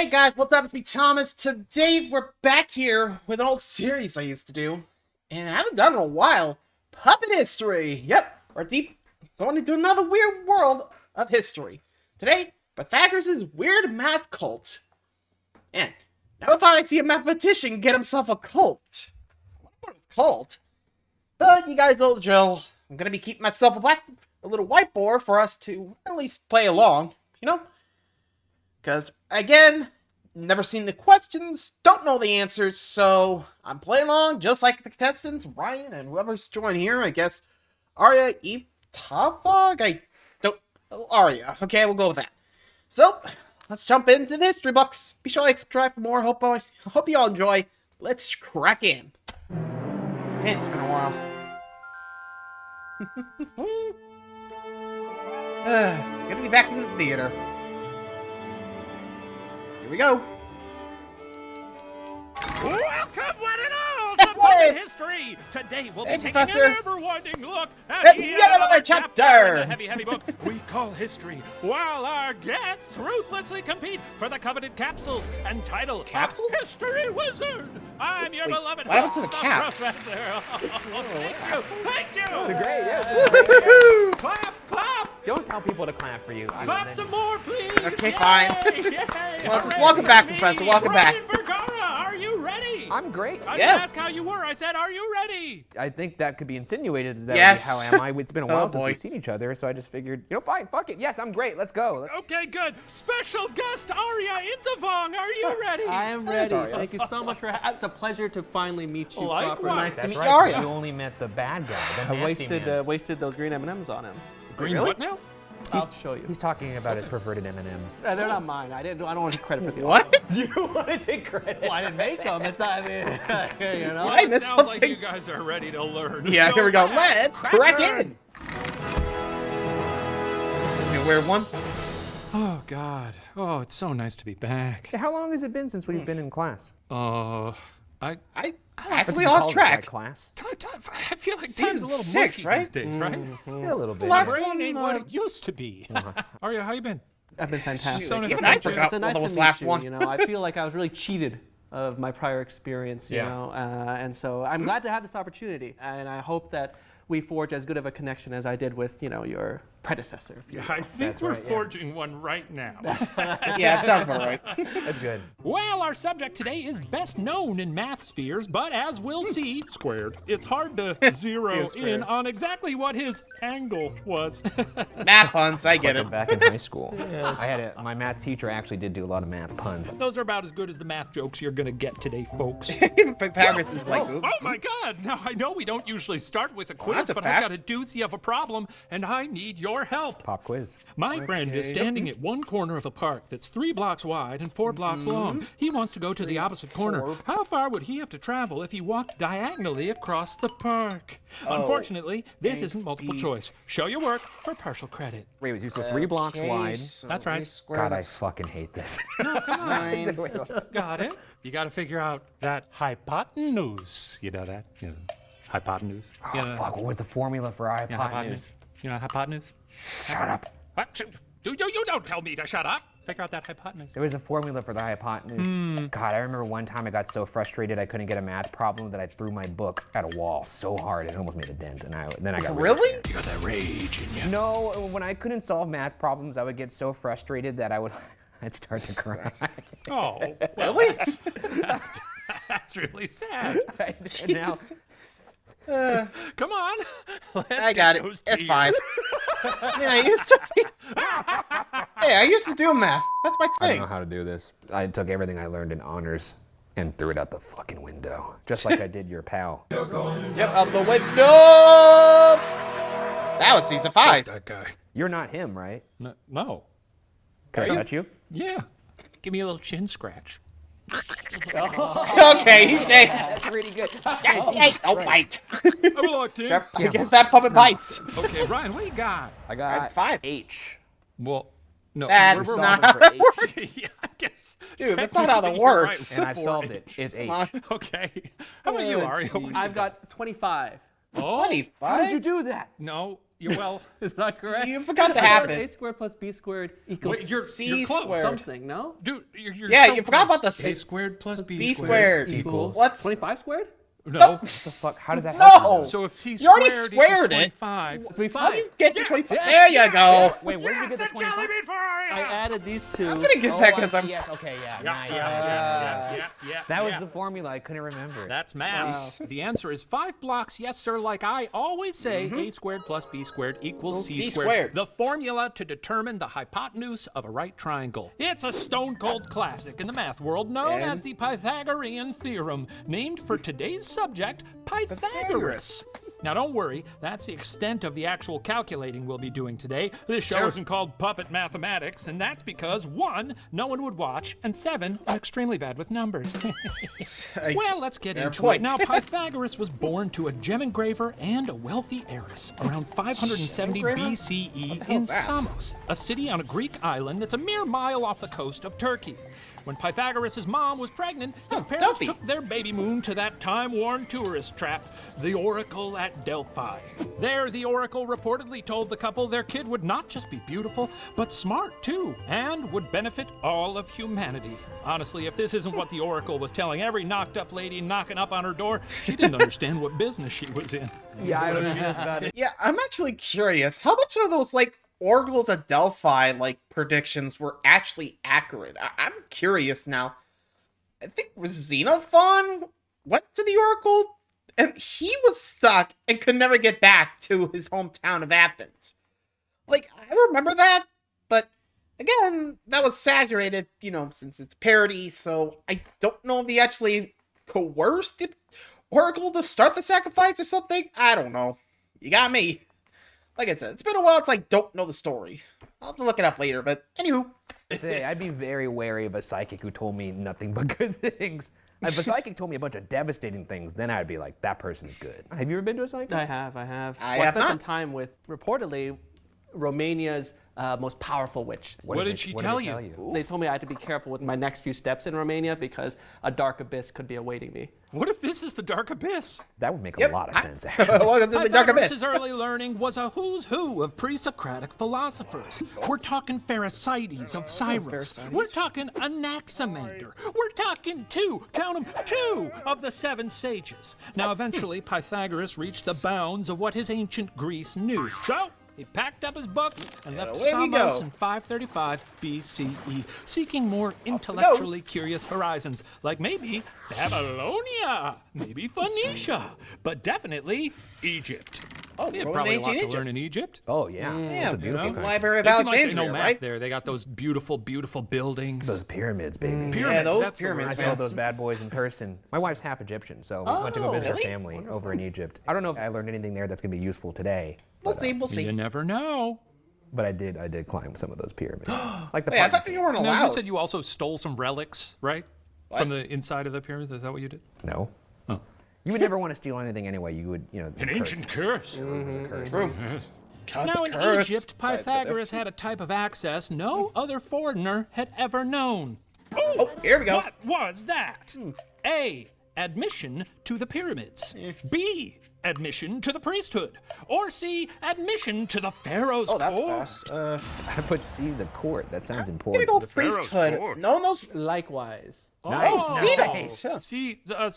Hey guys, what's up? It's me, Thomas. Today we're back here with an old series I used to do, and I haven't done it in a while. Puppet history. Yep, we're going into another weird world of history. Today, Pythagoras' Weird Math Cult. And never thought I'd see a mathematician get himself a cult. What was cult? But you guys know the drill. I'm gonna be keeping myself a little whiteboard for us to at least play along, you know? Because, again, never seen the questions, don't know the answers, so I'm playing along just like the contestants, Ryan, and whoever's joined here, I guess. Arya, Tavog? Arya. Okay, we'll go with that. So, let's jump into the history books. Be sure to subscribe for more. Hope you all enjoy. Let's crack in. Man, it's been a while. Gonna be back in the theater. Here we go. Welcome, one and all, to Puppet History. Today we'll be taking Professor. an ever-winding look at yet another chapter in the heavy book we call History, while our guests ruthlessly compete for the coveted capsules and title Capsules? History Wizard. I'm your beloved what happened to the cap? Professor. Thank you. Great, yes. Clap, clap. Don't tell people to clap for you. Clap some more, please. Okay, Yay, fine. yay. Well, just All welcome right, back, me, Professor, welcome back. Ryan Vergara, are you ready? I'm great. I Yeah. didn't ask how you were. I said, are you ready? I think that could be insinuated that Yes. how am I? It's been a while since boy. we've seen each other, so I just figured, fine, fuck it. Yes, I'm great. Let's go. Okay, good. Special guest Arya Inthavong, are you ready? I am ready. Sorry. Thank you so much for. It's a pleasure to finally meet you. Likewise. Proper. Nice to That's meet right. Arya. You only met the bad guy, the I nasty man. wasted those green M&Ms on him. Green Really? what now? I'll show you. He's talking about his perverted M&Ms. They're not mine. I don't want to take credit for the. What? Do you want to take credit? Well, I didn't make them. It's not. I mean, you know. I missed Sounds like something. you guys are ready to learn. Yeah, So here we go. back Let's crack in. This is gonna be a weird one. Oh, God. Oh, it's so nice to be back. How long has it been since we've been in class? I I Since actually we lost called it track. Class? I feel like Season time's a little 6, mushy right? these days, right? Yeah, a little bit. last yeah. Brain one, ain't what it used to be. Arya, how you been? I've been fantastic. So nice Even to I meet you. forgot It's a nice what was to the meet last you, one. You know, I feel like I was really cheated of my prior experience. You Yeah. know, and so I'm glad to have this opportunity, and I hope that we forge as good of a connection as I did with your predecessor. I think That's we're right, yeah. forging one right now. Yeah, it sounds about right. That's good. Well, our subject today is best known in math spheres, but as we'll see, squared, it's hard to zero in on exactly what his angle was. Math puns, I get Like it. back in high school. I had my math teacher actually did do a lot of math puns. Those are about as good as the math jokes you're gonna get today, folks. Pythagoras is like, Oh my God! Now I know we don't usually start with a quiz, that's a but I've fast. got a doozy of a problem, and I need your help. Pop quiz. My friend is standing at one corner of a park that's 3 blocks wide and 4 blocks long. He wants to go to the opposite corner. How far would he have to travel if he walked diagonally across the park? Unfortunately, this isn't multiple choice. Show your work for partial credit. Wait, was you so 3 blocks wide? That's right. God, I fucking hate this. Nine. Got it? You got to figure out that hypotenuse. You know that? Hypotenuse. Oh, fuck, what was the formula for hypotenuse? Hypotenuse. You know hypotenuse? Shut up. You don't tell me to shut up. Figure out that hypotenuse. There was a formula for the hypotenuse. God, I remember one time I got so frustrated I couldn't get a math problem that I threw my book at a wall so hard it almost made a dent, and then I got Really? You got that rage in you. No, when I couldn't solve math problems, I would get so frustrated that I'd start to cry. Oh, well, Really? that's really sad. And now, Come on. Let's I get got it. those It's tears. 5. I mean, I used to be... Hey, I used to do math. That's my I don't thing. know how to do this. I took everything I learned in honors and threw it out the fucking window, just like I did your pal. Yep, out the window. That was season 5. That guy. You're not him, right? No. Can I touch you? Yeah. Give me a little chin scratch. Okay, he did. That's pretty good. Hey, don't bite. I'm locked in. I guess that puppet bites. Okay, Ryan, what do you got? I got 5. H. Well, no. That's we're not solving how for that H. works. Yeah, I guess. Dude, that's not how that technically you're works. And I've for solved it. It's H. Okay. How about you, Oh, Ario? jeez. I've got 25. Oh, 25? How did you do that? no. well, Is that correct? You forgot the half A it. squared plus B squared equals wait, you're C close. squared. something, no? Dude, you're Yeah, so you forgot close. about the A squared plus B, B squared squared equals. What's 25 squared? No. What the fuck? How does that happen? No. So if C You already squared squared equals it. 25. 25. How do you get to 25? yes, There you go. Wait, where did you get the 25? I added these two. I'm gonna get Oh, back I because see. I'm. Yes, okay, yeah. Yeah, Nice. yeah. That was the formula. I couldn't remember it. That's math. The answer is 5 blocks, yes, sir. Like I always say, A squared plus B squared equals C squared. The formula to determine the hypotenuse of a right triangle. It's a stone cold classic in the math world known as the Pythagorean theorem, named for today's subject, Pythagoras. Now don't worry, that's the extent of the actual calculating we'll be doing today. This show isn't called Puppet Mathematics, and that's because 1, no one would watch, and 7, I'm extremely bad with numbers. Well, let's get into it. Now, Pythagoras was born to a gem engraver and a wealthy heiress around 570 BCE in Samos, a city on a Greek island that's a mere mile off the coast of Turkey. When Pythagoras' mom was pregnant, his parents Delphi. took their baby moon to that time-worn tourist trap, the Oracle at Delphi. There, the Oracle reportedly told the couple their kid would not just be beautiful, but smart too, and would benefit all of humanity. Honestly, if this isn't what the Oracle was telling every knocked-up lady knocking up on her door, she didn't understand what business she was in. Yeah, I was just about it. Yeah, I'm actually curious. How much of those oracles at Delphi predictions were actually accurate? I'm curious now. I think Xenophon went to the oracle and he was stuck and could never get back to his hometown of Athens. I remember that, but again, that was saturated, since it's parody, so I don't know if he actually coerced the oracle to start the sacrifice or something. I don't know. You got me. Like I said, it's been a while. Don't know the story. I'll have to look it up later. But anywho, Say, I'd be very wary of a psychic who told me nothing but good things. If a psychic told me a bunch of devastating things, then I'd be like, that person is good. Have you ever been to a psychic? I have. I I have spent some not. time with, reportedly, Romania's most powerful witch. What did she tell you? They told me I had to be careful with my next few steps in Romania because a dark abyss could be awaiting me. What if this is the dark abyss? That would make a lot of sense, actually. welcome to the Dark Pythagoras' Abyss. early learning was a who's who of pre-Socratic philosophers. We're talking Pherecydes of Cyrus. Pherecydes. We're talking Anaximander. We're talking count 'em, 2 of the 7 sages. Now, eventually, Pythagoras reached the bounds of what his ancient Greece knew. So, he packed up his books and left away we Samos go. in 535 BCE, seeking more intellectually curious horizons, like maybe Babylonia, maybe Phoenicia, but definitely Egypt. Oh, He had Roman probably a lot ancient to learn Egypt. in Egypt. Oh, yeah. It's a beautiful the country. Library of They seem like they Alexandria, know math right? there. They got those beautiful, beautiful buildings. Those pyramids, baby. Pyramids, those that's the word. I pyramids, saw man. those bad boys in person. My wife's half Egyptian, so we went to go visit really? her family over in Egypt. I don't know if I learned anything there that's going to be useful today, We'll see. We'll You see. never know. but I did climb some of those pyramids. Like the Wait, I Python thought you weren't Now, allowed. you said you also stole some relics, right? From the inside of the pyramids? Is that what you did? No. Oh. You would never want to steal anything anyway. You would, An curse. ancient curse. True. Yes. God's Now, in curse. Egypt, Sorry, Pythagoras but had a type of access no other foreigner had ever known. Oh, here we go. What was that? A. Admission to the pyramids. B. Admission to the priesthood. Or C. Admission to the pharaoh's Oh, that's court. fast. I put C, the court. That sounds Gonna important. go Pharaoh's priesthood. court. No one knows. Likewise. Nice. Oh, sea dogs. Yeah. Sea dogs,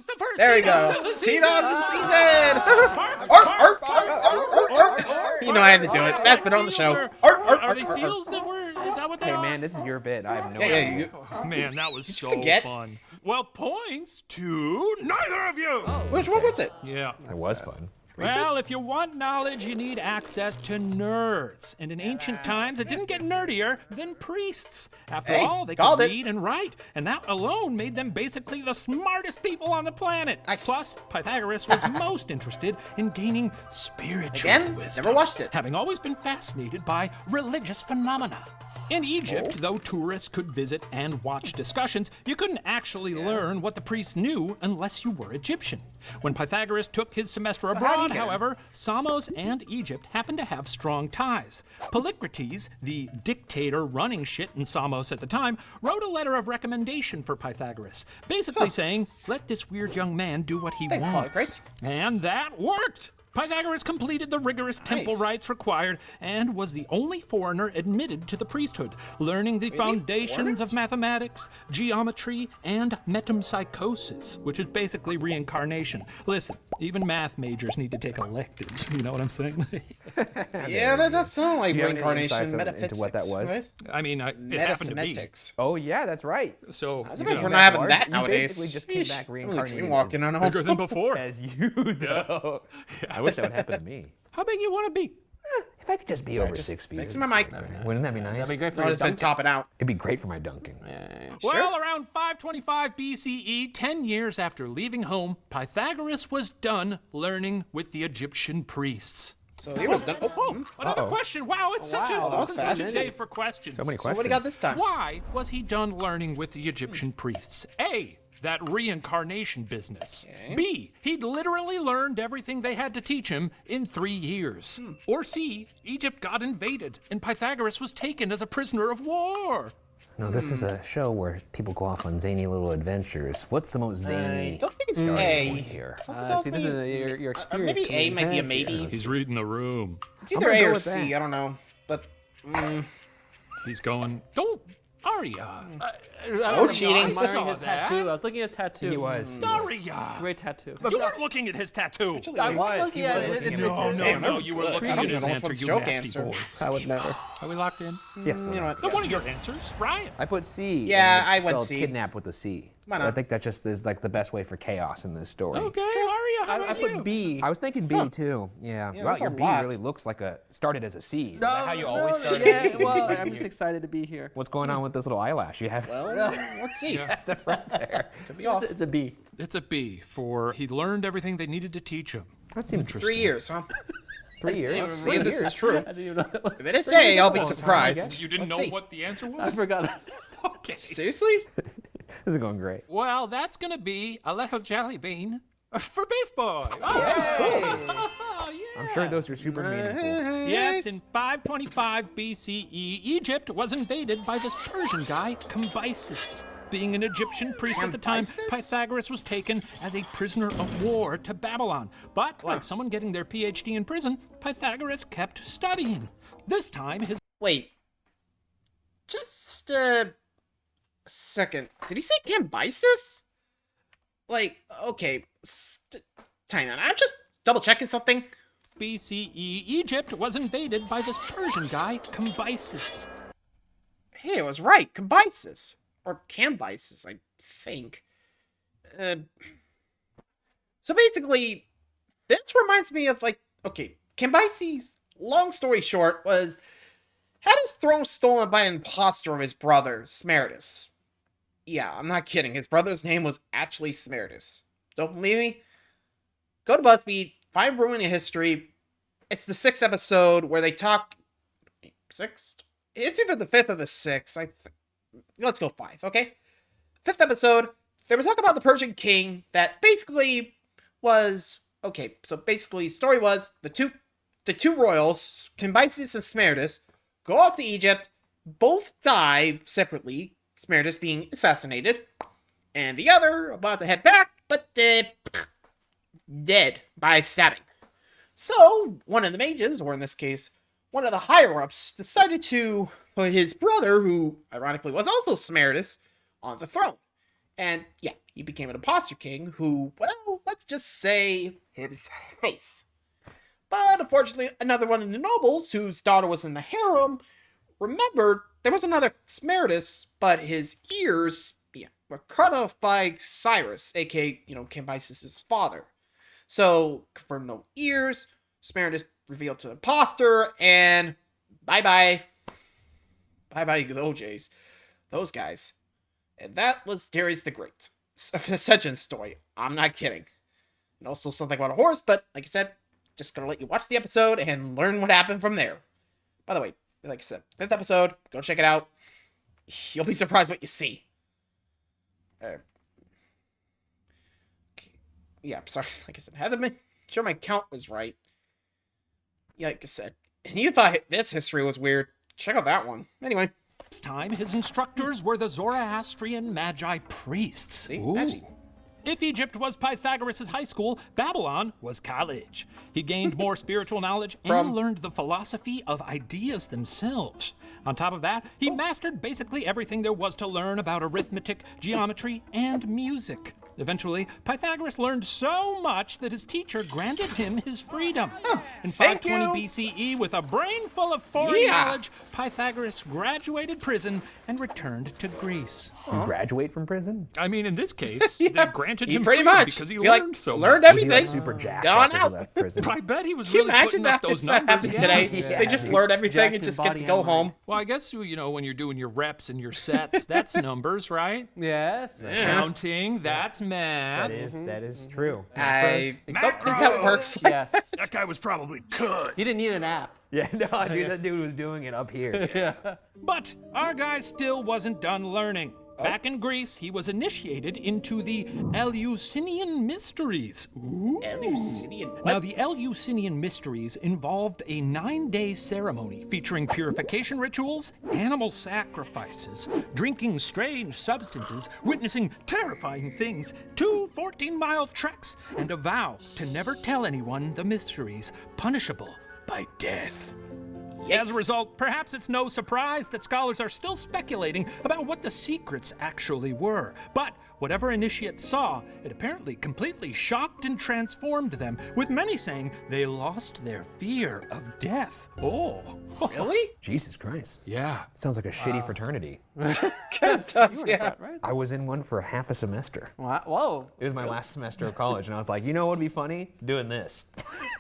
the first There sea we go. dogs of the Sea dogs in season. season. Arr, arr, arr, arr, arr. You know I had to do it. That's been on the show. Arr, arr, Are they arr, arr. seals that were? Is that what they Hey, are? man, this is your bit. I have no Yeah, idea. yeah. Oh, man, that was so forget? fun. Well, points to neither of you. Which one was it? Yeah. It was fun. Well, if you want knowledge, you need access to nerds. And in ancient times, it didn't get nerdier than priests. After Hey, all, they called could it. read and write, and that alone made them basically the smartest people on the planet. Nice. Plus, Pythagoras was most interested in gaining spiritual Again, wisdom, never watched it. having always been fascinated by religious phenomena. In Egypt, though tourists could visit and watch discussions, you couldn't actually learn what the priests knew unless you were Egyptian. When Pythagoras took his semester how'd he abroad, get in? however, Samos and Egypt happened to have strong ties. Polycrates, the dictator running shit in Samos at the time, wrote a letter of recommendation for Pythagoras, basically saying, let this weird young man do what he Thanks, wants. Polycrates. And that worked! Pythagoras completed the rigorous temple Nice. rites required and was the only foreigner admitted to the priesthood, learning the foundations of mathematics, geometry, and metempsychosis, which is basically reincarnation. Listen, even math majors need to take electives, you know what I'm saying? Yeah, that does sound like You have any reincarnation, insights metaphysics. into what that was? Right? I mean, it happened to me. Metasemantics. Oh yeah, that's right. So, That's you a bit know, we're not having large. that You nowadays. basically just came Sheesh. back I'm reincarnated walking on a bigger than before. as you, though. I wish that would happen to me. How big you want to be? If I could just be over Just 6 feet. fixing my mic. Wouldn't that be nice? That'd be great for No, your it's been dunking. topping out. It'd be great for my dunking. Well, around 525 BCE, 10 years after leaving home, Pythagoras was done learning with the Egyptian priests. So he was done. Oh, another question. Wow, it's such Wow, that was a fast. day for questions. So many So questions. what do you got this time? Why was he done learning with the Egyptian priests? A, that reincarnation business. B, he'd literally learned everything they had to teach him in 3 years. Or C, Egypt got invaded and Pythagoras was taken as a prisoner of war. No, this is a show where people go off on zany little adventures. What's the most I zany don't think it's point A. here? Something tells See, this me- is your experience. maybe A coming might be a ahead maybe. here. He's reading the room. It's either gonna A go or with C. that. I don't know. But He's going, don't, Arya. No cheating. I'm I admiring saw his that. tattoo. I was looking at his tattoo. He was. Arya. Great tattoo. You weren't looking at his tattoo. I was looking at it. looking at No, it. no, Damn, that no, was you were good. looking I at don't his even know answer, which you joke nasty answer. boy. I would never. Are we locked in? Yes. you know what? One of your answers, Ryan. I put C. Yeah, and I it's went spelled C. kidnap with a C. Why I not? think that just is like the best way for chaos in this story. Okay, Arya, how I about put you? B. I was thinking B too. Yeah. Wow, there's your a B lot. really looks like started as a C. Is No, that how you always no, start? Yeah, well, I'm just excited to be here. What's going on with this little eyelash you have? well, let's see. the front there. Could be off. It's a B. It's a B for he learned everything they needed to teach him. That seems 3 years, huh? 3 years. Let's see if this is true. I didn't even know it was. If it is A, I'll be long time, I surprised. guess. You didn't Let's know see. what the answer I was? forgot. Okay. Seriously? This is going great. Well, that's going to be a little jelly bean for Beef Boy. Oh, yeah. I'm sure those are super meaningful. Yes, in 525 BCE, Egypt was invaded by this Persian guy, Cambyses. Being an Egyptian priest at the time, Cambyses? Pythagoras was taken as a prisoner of war to Babylon. But, like someone getting their PhD in prison, Pythagoras kept studying. This time, his Wait. Just a second. Did he say Cambyses? Like, okay. Time out. I'm just double checking something. BCE Egypt was invaded by this Persian guy, Cambyses. Hey, I was right. Cambyses. Or Cambyses, I think. So basically, this reminds me of, like, okay, Cambyses, long story short, had his throne stolen by an imposter of his brother, Smerdis. Yeah, I'm not kidding. His brother's name was actually Smerdis. Don't believe me? Go to BuzzFeed, find Ruin in History. It's the 6th episode where they talk... 6th? It's either the 5th or the 6th. Let's go 5, okay? 5th episode, they were talking about the Persian king that basically was... Okay, so basically, story was the two royals, Cambyses and Smerdis, go off to Egypt, both die separately, Smerdis being assassinated, and the other about to head back, but dead by stabbing. So, one of the mages, or in this case, one of the higher-ups, decided to put his brother, who ironically was also Smerdis, on the throne. And yeah, he became an imposter king who, well, let's just say, hid his face. But unfortunately, another one of the nobles, whose daughter was in the harem, remembered there was another Smerdis, but his ears, were cut off by Cyrus, aka, Cambyses' father. So, confirmed no ears, Smerdis revealed to the imposter, and bye-bye. Bye-bye, the OJs. Those guys. And that was Darius the Great. Ascension's story. I'm not kidding. And also something about a horse, but like I said, just gonna let you watch the episode and learn what happened from there. By the way, like I said, 5th episode, go check it out. You'll be surprised what you see. Yeah, sorry. Like I said, I had to make sure my count was right. Yeah, like I said, and you thought this history was weird. Check out that one. Anyway. This time, his instructors were the Zoroastrian Magi priests. See? Ooh. Magi. If Egypt was Pythagoras' high school, Babylon was college. He gained more spiritual knowledge and learned the philosophy of ideas themselves. On top of that, he mastered basically everything there was to learn about arithmetic, geometry, and music. Eventually, Pythagoras learned so much that his teacher granted him his freedom. In 520 BCE, with a brain full of foreign knowledge, Pythagoras graduated prison and returned to Greece. You graduate from prison? I mean, in this case, they granted him pretty freedom much because he like, learned so learned much. everything. Was he, like, super jacked Gone after he out. left prison? I bet he was Can you really imagine putting up that those if that numbers. happened today? They just learned everything Jacked and just in get to body go and mind. home. Well, I guess, you know, when you're doing your reps and your sets, that's numbers, right? Yes. Counting, that's math. That is true. I don't think that works. Yes. That guy was probably good. You didn't need an app. Yeah, no, dude, that dude was doing it up here. But our guy still wasn't done learning. Back in Greece, he was initiated into the Eleusinian Mysteries. Ooh. Eleusinian. Now, the Eleusinian Mysteries involved a 9-day ceremony featuring purification rituals, animal sacrifices, drinking strange substances, witnessing terrifying things, 2 14-mile treks, and a vow to never tell anyone the mysteries, punishable by death. As a result, perhaps it's no surprise that scholars are still speculating about what the secrets actually were. But whatever initiates saw, it apparently completely shocked and transformed them, with many saying they lost their fear of death. Oh. Really? Jesus Christ. Yeah. Sounds like a shitty fraternity. It does, yeah. Right? I was in one for half a semester. Whoa. It was my last semester of college, and I was like, you know what would be funny? Doing this.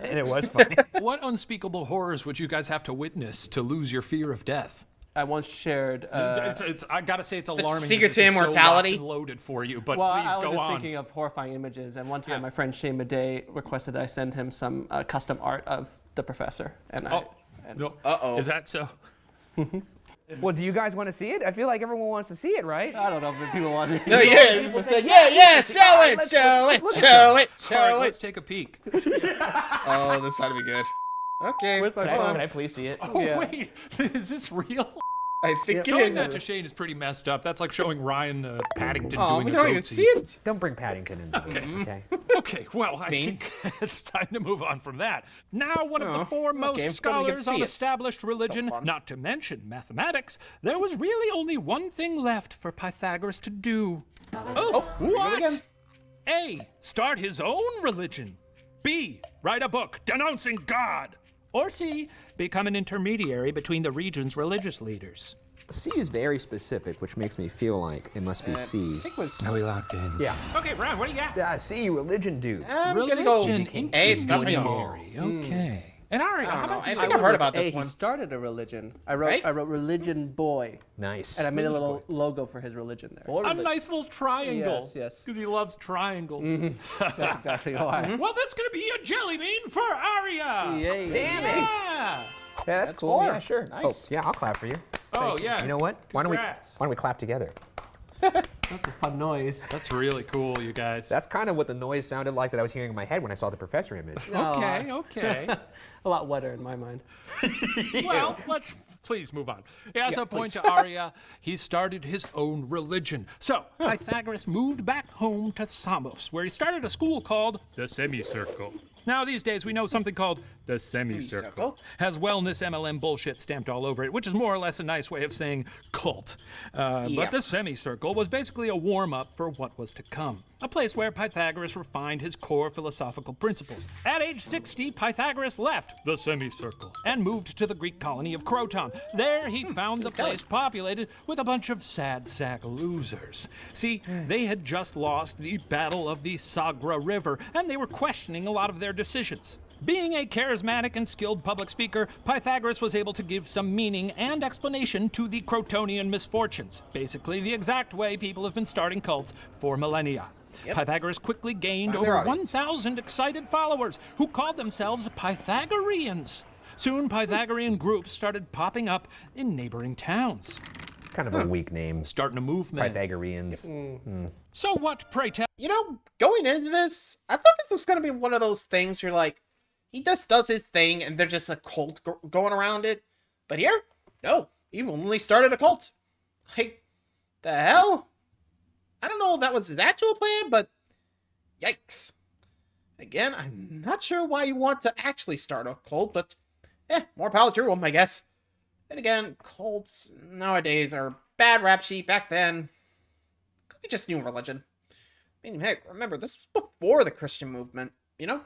And it was funny. What unspeakable horrors would you guys have to witness to lose your fear of death? I once shared. I gotta say, it's alarming. secret that this to is so immortality? locked and loaded for you, but Well, please I was go just on. thinking of horrifying images, and one time my friend Shane Madej requested that I send him some custom art of the professor, and No. Uh-oh. Is that so? Well, do you guys want to see it? I feel like everyone wants to see it, right? I don't know if people want to. No, yeah, people said, yeah, show it, show it, show it, All right, show let's it. take a peek. Oh, this ought to be good. Okay, Where's my hold phone? on. Can I please see it? Oh, Yeah. wait. Is this real? I think it Showing is. that to Shane is pretty messed up. That's like showing Ryan Paddington Oh, doing we a don't even goatee. see it. Don't bring Paddington into this, okay? Okay, well, I mean. think it's time to move on from that. Now, one of the foremost okay, I'm glad we get to scholars see on it. established religion, fun. not to mention mathematics, there was really only one thing left for Pythagoras to do. Oh, here we go What? again. A. Start his own religion. B. Write a book denouncing God. Or C. Become an intermediary between the region's religious leaders. C is very specific, which makes me feel like it must be C. I think it was. we locked in? Yeah. Okay, Ryan, what do you got? C, religion, dude. I'm gonna go. Religion, A, stop me. intermediary. Okay. And Aria, how about I you? think I've heard about this He one. started a religion. I wrote Right? religion boy, Nice. and I made a little logo for his religion there. A nice little triangle. Yes. Because he loves triangles. That's exactly why. Well, that's going to be a jelly bean for Aria. Yay. Damn it. Yeah. Yeah, that's cool. 4. Yeah, sure. Nice. Oh, yeah, I'll clap for you. Oh, yeah. You know what? Why Congrats. don't we clap together? That's a fun noise. That's really cool, you guys. That's kind of what the noise sounded like that I was hearing in my head when I saw the professor image. okay, okay. A lot wetter in my mind. Well, let's please move on. As a point to Aria, he started his own religion. So, Pythagoras moved back home to Samos, where he started a school called the Semicircle. Now, these days, we know something called the Semicircle. Has wellness MLM bullshit stamped all over it, which is more or less a nice way of saying cult. But the Semicircle was basically a warm-up for what was to come. A place where Pythagoras refined his core philosophical principles. At age 60, Pythagoras left the Semicircle and moved to the Greek colony of Croton. There, he found the place populated with a bunch of sad sack losers. See, they had just lost the Battle of the Sagra River, and they were questioning a lot of their decisions. Being a charismatic and skilled public speaker, Pythagoras was able to give some meaning and explanation to the Crotonian misfortunes, basically the exact way people have been starting cults for millennia. Pythagoras quickly gained Find their over audience. 1,000 excited followers who called themselves Pythagoreans. Soon, Pythagorean groups started popping up in neighboring towns. Kind of a weak name. Starting a movement. Pythagoreans. So what, pray tell? You know, going into this, I thought this was going to be one of those things you're like, he just does his thing and they're just a cult going around it. But here, no, he only started a cult. Like, the hell? I don't know if that was his actual plan, but yikes. Again, I'm not sure why you want to actually start a cult, but more power to him, I guess. And again, cults nowadays are bad rap sheet. Back then, could be just new religion. I mean, heck, remember, this was before the Christian movement, you know?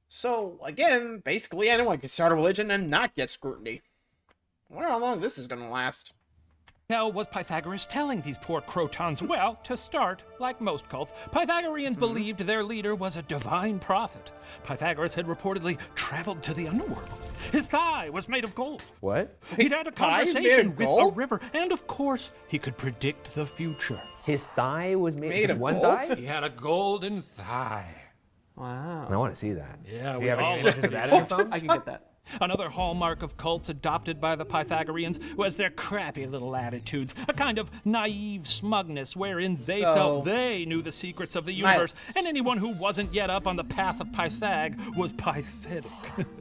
So, again, basically anyone could start a religion and not get scrutiny. I wonder how long this is gonna last. Hell was Pythagoras telling these poor crotons? Well, to start, like most cults, Pythagoreans believed their leader was a divine prophet. Pythagoras had reportedly traveled to the underworld. His thigh was made of gold. What? He'd had a Thigh made conversation of with a gold? river, and of course, he could predict the future. His thigh was made Made just of one gold? thigh? He had a golden thigh. Wow. I want to see that. Yeah, Do we you have all any want images to of see that in your phone? I can get that. Another hallmark of cults adopted by the Pythagoreans was their crappy little attitudes, a kind of naive smugness wherein they felt they knew the secrets of the universe, Nice. and anyone who wasn't yet up on the path of Pythag was pathetic.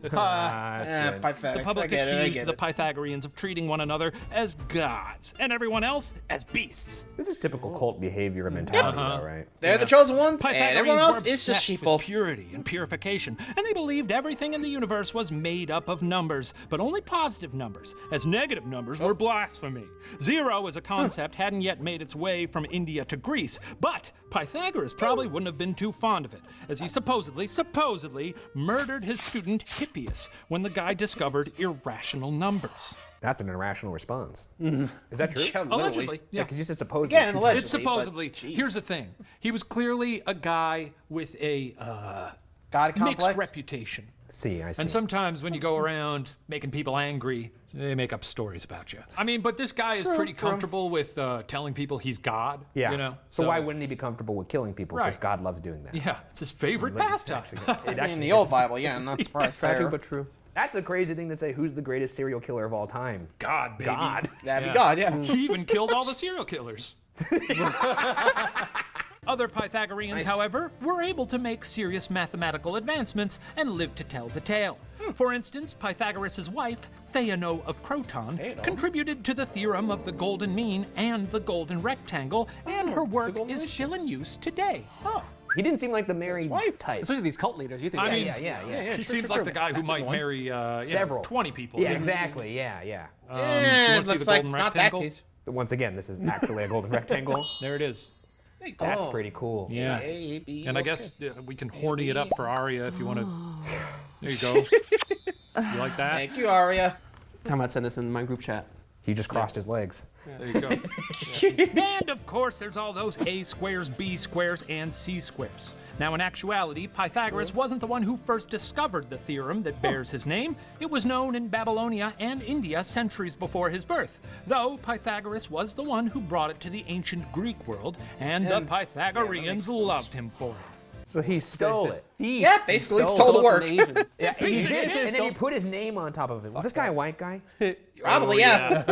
Pathetic. The public I get accused it. the Pythagoreans of treating one another as gods, and everyone else as beasts. This is typical cult behavior and mentality, though, right? They're the chosen ones, and Pythagoreans everyone were else is just obsessed sheeple. with purity and purification, and they believed everything in the universe was made up of numbers, but only positive numbers, as negative numbers were blasphemy. Zero as a concept hadn't yet made its way from India to Greece, but Pythagoras probably wouldn't have been too fond of it, as he supposedly murdered his student Hippias when the guy discovered irrational numbers. That's an irrational response. Is that true? Yeah, literally. Allegedly, yeah. Because you said supposedly. Again, two allegedly. It's times. supposedly. but jeez. Here's the thing. He was clearly a guy with a God mixed complex. reputation. See, I see. And sometimes when you go around making people angry, they make up stories about you. I mean, but this guy is pretty comfortable with telling people he's God. yeah. You know. So why wouldn't he be comfortable with killing people? Because Right. God loves doing that. Yeah, it's his favorite pastime. In the old Bible, yeah, I'm not surprised Tragic there. but true. That's a crazy thing to say. Who's the greatest serial killer of all time? God, baby. God. That'd be God, yeah. He even killed all the serial killers. Other Pythagoreans, however, were able to make serious mathematical advancements and live to tell the tale. For instance, Pythagoras' wife, Theano of Croton, contributed to the theorem of the golden mean and the golden rectangle, and her work is still in use today. He didn't seem like the married type. Especially these cult leaders. You think? I mean, Yeah. he seems like the guy who might marry Several. 20 people. Yeah, exactly. Yeah. You Yeah, wanna it see looks the like golden it's not that rectangle? case. But once again, this is actually a golden rectangle. There it is. That's pretty cool. Yeah. Maybe, And I okay. guess we can horny it up for Arya if you want to. There you go. You like that? Thank you, Arya. I might send this in my group chat. He just crossed his legs. There you go. And of course, there's all those A squares, B squares, and C squares. Now, in actuality, Pythagoras wasn't the one who first discovered the theorem that bears his name. It was known in Babylonia and India centuries before his birth, though Pythagoras was the one who brought it to the ancient Greek world, and the Pythagoreans loved him for it. So he stole it. Yeah, basically stole the work. Yeah, he Piece of did. shit. And then he put his name on top of it. Was this guy a white guy? Probably, yeah.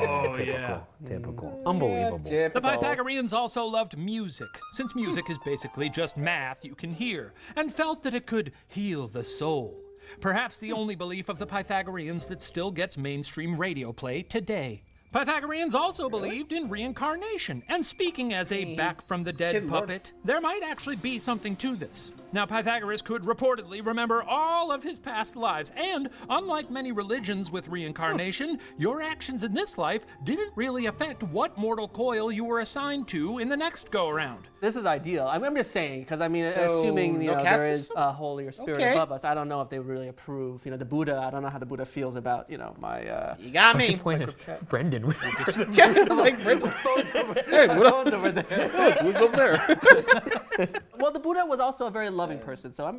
Oh, yeah. Typical. Unbelievable. The Pythagoreans also loved music, since music is basically just math you can hear, and felt that it could heal the soul. Perhaps the only belief of the Pythagoreans that still gets mainstream radio play today. Pythagoreans also believed in reincarnation, and speaking as a back-from-the-dead puppet, there might actually be something to this. Now, Pythagoras could reportedly remember all of his past lives, and unlike many religions with reincarnation, your actions in this life didn't really affect what mortal coil you were assigned to in the next go-around. This is ideal. I'm just saying, because I mean, So, assuming no there caste is system? a holier spirit Okay. above us, I don't know if they really approve. The Buddha. I don't know how the Buddha feels about my. You got me. Brendan. Yeah, it's like, hey, what Phone's over there. who's over there? Well, the Buddha was also a very loving person, so I'm,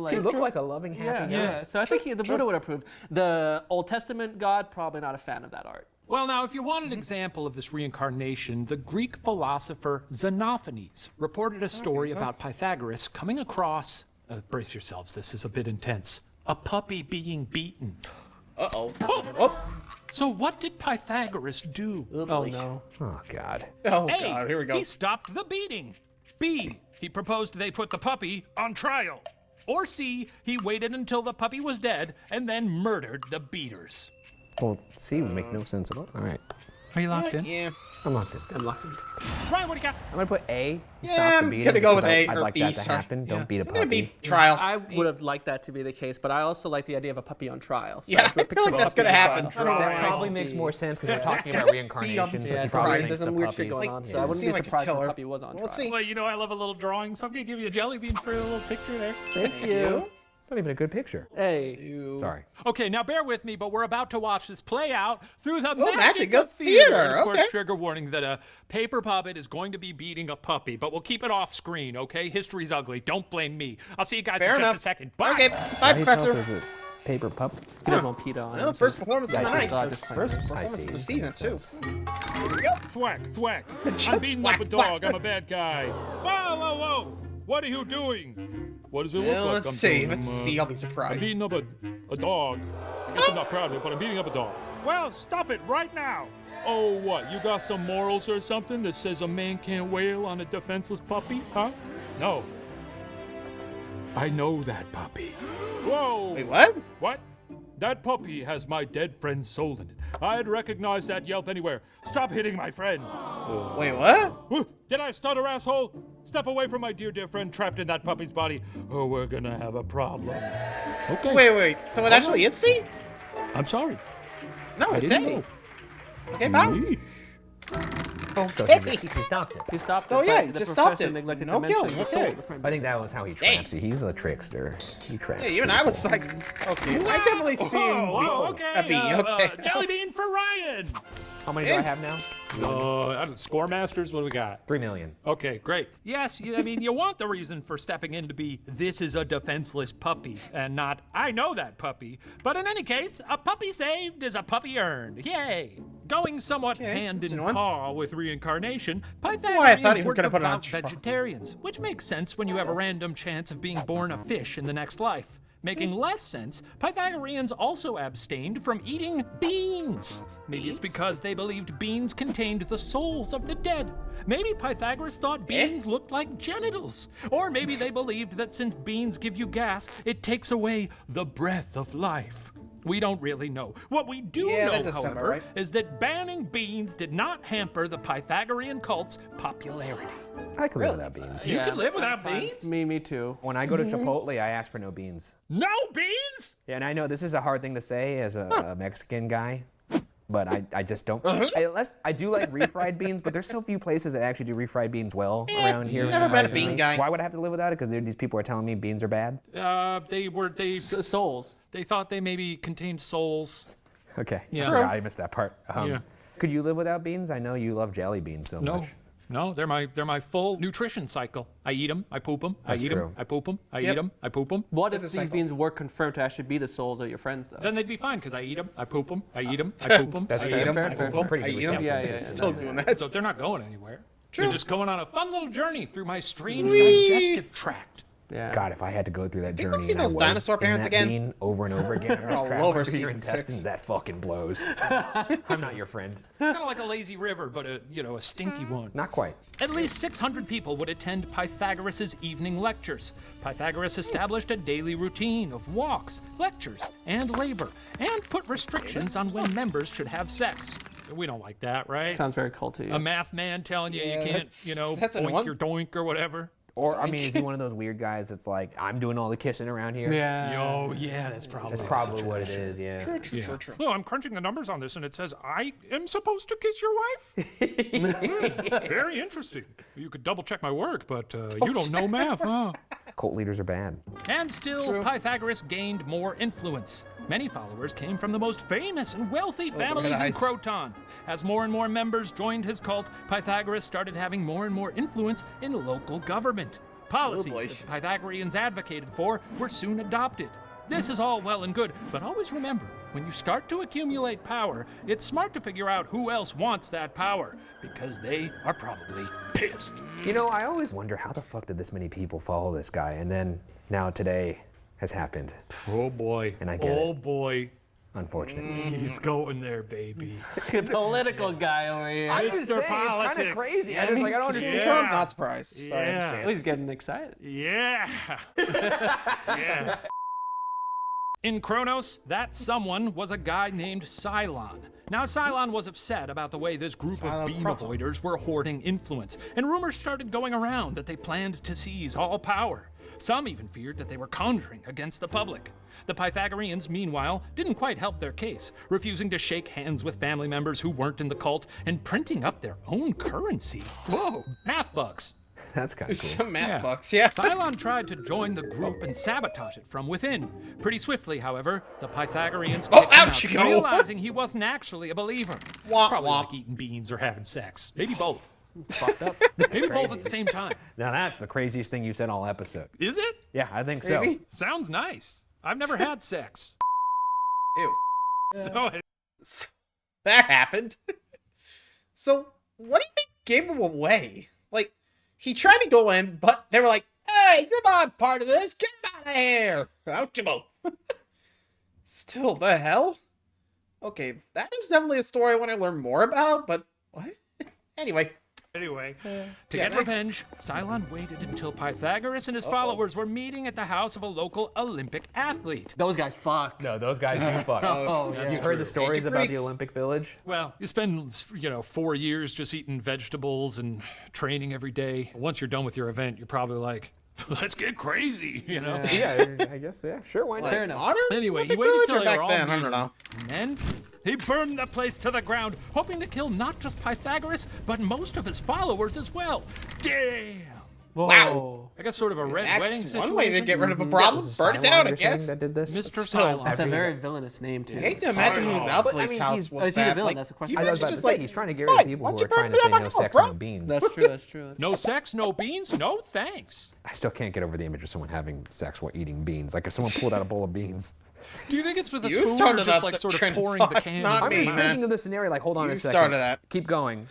like. He looked like a loving, happy Yeah, guy. yeah. So I think the Buddha would approve. The Old Testament God, probably not a fan of that art. Well, now, if you want an example of this reincarnation, the Greek philosopher Xenophanes reported a story about Pythagoras coming across, brace yourselves, this is a bit intense, a puppy being beaten. Uh-oh. Oh. So what did Pythagoras do? Oh no. Oh, God. Oh, A, God, here we go. he stopped the beating. B, he proposed they put the puppy on trial. Or C, he waited until the puppy was dead and then murdered the beaters. Well, C would make no sense at all. All right. Are you locked in? Yeah. I'm locked in. I'm lucky. Ryan, what do you got? I'm gonna put A. Yeah, Stop the I'm beating. gonna go with because A I'd or like B, that to sorry. happen. Yeah. Don't beat a I'm gonna puppy. be trial. I would have liked that to be the case, but I also like the idea of a puppy on trial. So Yeah, I I feel like that's gonna happen. I don't know That why. probably makes more sense because we're talking about reincarnation. So Yeah, he so probably Right. thinks there's the some weird shit puppies. going on, so I doesn't wouldn't seem be like a surprised if the killer. puppy was on Let's trial. see. Well, you know I love a little drawing, so I'm gonna give you a jelly bean for a little picture there. Thank you. It's not even a good picture. Hey. Sorry. Okay, now bear with me, but we're about to watch this play out through the magic of theater, And of course, okay. trigger warning that a paper puppet is going to be beating a puppy, but we'll keep it off screen, okay? History's ugly. Don't blame me. I'll see you guys Fair in enough. just a second. Bye. Okay, bye, Why do you tell us Professor. there's a paper pup? He doesn't want PETA on Well, him. first performance of the I night. see. First I performance see. of the That season, makes too. sense. Here we go. Thwack, thwack. I'm beating up a dog. I'm a bad guy. Whoa, whoa, whoa. What are you doing? What does it look Well, like? let's I'm see. doing? Let's see. I'll be I'm surprised. beating up a dog. I guess I'm not proud of it, but I'm beating up a dog. Well, stop it right now. Oh, what? You got some morals or something that says a man can't wail on a defenseless puppy, huh? No. I know that puppy. Whoa. Wait, what? What? That puppy has my dead friend's soul in it. I'd recognize that yelp anywhere. Stop hitting my friend. Wait, what? Did I stutter, asshole? Step away from my dear friend trapped in that puppy's body, or we're gonna have a problem. Okay. Wait. So it actually is C? I'm sorry. No, I it's didn't A. know. Okay, bye. Yeesh. So Okay. he stopped it. He stopped it. Oh, yeah, but he the just stopped professor it. neglected No to mention killing, the soul okay. of the friend. I think that was how he traps you. He's a trickster. He traps Yeah, even I was like, okay, I definitely see him Oh, okay. a B. Okay. Jelly bean for Ryan. How many do I have now? I don't Score Masters, what do we got? 3 million. Okay, great. Yes, I mean, you want the reason for stepping in to be, this is a defenseless puppy, and not, I know that puppy. But in any case, a puppy saved is a puppy earned. Yay! Going somewhat hand that's a in new one. paw with reincarnation, Why, I thought Pythagoreans he was were gonna put it on devout trial. vegetarians, which makes sense when you have a random chance of being born a fish in the next life. Making less sense, Pythagoreans also abstained from eating beans. Maybe it's because they believed beans contained the souls of the dead. Maybe Pythagoras thought beans looked like genitals. Or maybe they believed that since beans give you gas, it takes away the breath of life. We don't really know. What we do Yeah, that know, does sound about however, right. is that banning beans did not hamper the Pythagorean cult's popularity. I could live without beans. You Yeah. could live without beans? Me too. When I go to Chipotle, I ask for no beans. No beans? Yeah, and I know this is a hard thing to say as a Mexican guy, but I just don't. Unless I do like refried beans, but there's so few places that actually do refried beans well around here. never been a surprisingly. bean guy. Why would I have to live without it? Because these people are telling me beans are bad. Souls. They thought they maybe contained souls. Okay. Yeah. I forgot I missed that part. Yeah. Could you live without beans? I know you love jelly beans so No, much. no, they're my full nutrition cycle. I eat them, I poop them, I That's eat them, true. I poop them, I Yep. eat them, I poop them. What if It's a these cycle. beans were confirmed to actually be the souls of your friends, though? Then they'd be fine because I eat them, I poop them, I eat them, I poop them. That's I fair. eat 'em. fair, I fair, poop 'em, Pretty I good eat 'em. example. Yeah. Still doing that. So they're not going anywhere. True. They're just going on a fun little journey through my strange digestive tract. Yeah. God, if I had to go through that we'll journey see and I those was dinosaur in parents that again. bean over and over again, all traveling over through your season 6. intestines, that fucking blows. I'm not your friend. It's kind of like a lazy river, but a stinky one. Not quite. At least 600 people would attend Pythagoras' evening lectures. Pythagoras established a daily routine of walks, lectures, and labor, and put restrictions on when members should have sex. We don't like that, right? Sounds very culty. A math man telling you Yeah, you can't, that's a boink one. your doink or whatever. Or, I mean, is he one of those weird guys that's like, I'm doing all the kissing around here? yeah. Oh, yeah, that's probably That's probably what it is, yeah. True. Oh, I'm crunching the numbers on this, and it says I am supposed to kiss your wife? Very interesting. You could double check my work, but you don't know math, huh? Cult leaders are bad. And still, Pythagoras gained more influence. Many followers came from the most famous and wealthy families in nice. Croton. As more and more members joined his cult, Pythagoras started having more and more influence in local government. Policies boy. that the Pythagoreans advocated for were soon adopted. This is all well and good, but always remember, when you start to accumulate power, it's smart to figure out who else wants that power, because they are probably pissed. You know, I always wonder how the fuck did this many people follow this guy? And then now today has happened. Oh boy. And I get oh it. boy. unfortunately. He's going there, baby. Political guy over here. I'm just saying, it's kind of Politics. crazy. I don't understand. Yeah. Trump, not surprised. But I Yeah. understand. Oh, he's getting excited. Yeah. Yeah. In Kronos, that someone was a guy named Cylon. Now, Cylon was upset about the way this group of bean avoiders were hoarding influence, and rumors started going around that they planned to seize all power. Some even feared that they were conjuring against the public. The Pythagoreans, meanwhile, didn't quite help their case, refusing to shake hands with family members who weren't in the cult and printing up their own currency. Whoa, math bucks. That's kind of cool. Some math bucks, yeah. Cylon tried to join the group and sabotage it from within. Pretty swiftly, however, the Pythagoreans kicked him out out, you go. realizing he wasn't actually a believer. Wah, Probably wah. like eating beans or having sex. Maybe both. Fucked up. Maybe both at the same time. Now that's the craziest thing you said all episode. Is it? Yeah, I think so. Maybe. Sounds nice. I've never had sex. Ew. So That happened. So, what do you think gave him away? Like, he tried to go in, but they were like, hey, you're not part of this. Get out of here. Out you go. Still, the hell? Okay, that is definitely a story I want to learn more about, but what? Anyway. to Yeah, get next. revenge, Cylon waited until Pythagoras and his followers were meeting at the house of a local Olympic athlete. Those guys fuck. No, those guys do fuck. Oh, yeah. You've heard the stories Ancient about the Greeks. Olympic Village? Well, you spend, 4 years just eating vegetables and training every day. Once you're done with your event, you're probably like, let's get crazy, Yeah, I guess, yeah. Sure, why not? Fair enough. Modern Anyway, he Olympic waited Village till or they back were all then? I meeting, don't know. and then he burned the place to the ground, hoping to kill not just Pythagoras, but most of his followers as well. Damn! Whoa. Wow. I guess sort of a red wedding That's situation. one way to get rid of a problem. Was Burn it Cylon, down, I you're saying, guess. that did this? Mr. Still, Cylon. That's a After very villainous name, too. I hate to imagine whose But, athlete's I mean, house he's- was Oh, is he the that. villain? Like, That's the can question. you I was imagine about to just say, like, he's trying to get rid of people why who don't are you trying to burn say it down no my sex, house, no beans. That's true, that's true. No sex, no beans, no thanks. I still can't get over the image of someone having sex while eating beans. Like if someone pulled out a bowl of beans. Do you think it's with a You spoon or started just up like the sort of trend of pouring the thought, candy? not I'm me, just man. thinking of the scenario like, hold on You a second. started that. Keep going.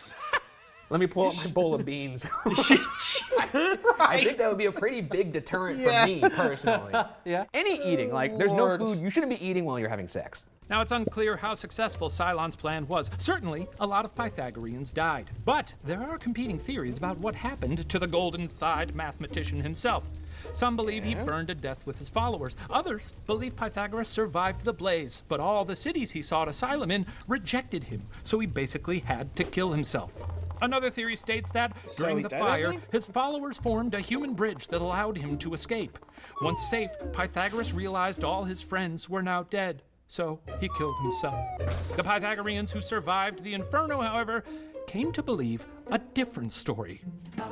Let me pull up my bowl of beans. I think that would be a pretty big deterrent Yeah. for me personally. Yeah. Any eating, like there's no Lord. food. You shouldn't be eating while you're having sex. Now, it's unclear how successful Cylon's plan was. Certainly, a lot of Pythagoreans died. But there are competing theories about what happened to the golden-thighed mathematician himself. Some believe he burned to death with his followers. Others believe Pythagoras survived the blaze, but all the cities he sought asylum in rejected him, so he basically had to kill himself. Another theory states that, during he the died fire, that way? his followers formed a human bridge that allowed him to escape. Once safe, Pythagoras realized all his friends were now dead, so he killed himself. The Pythagoreans who survived the inferno, however, came to believe a different story.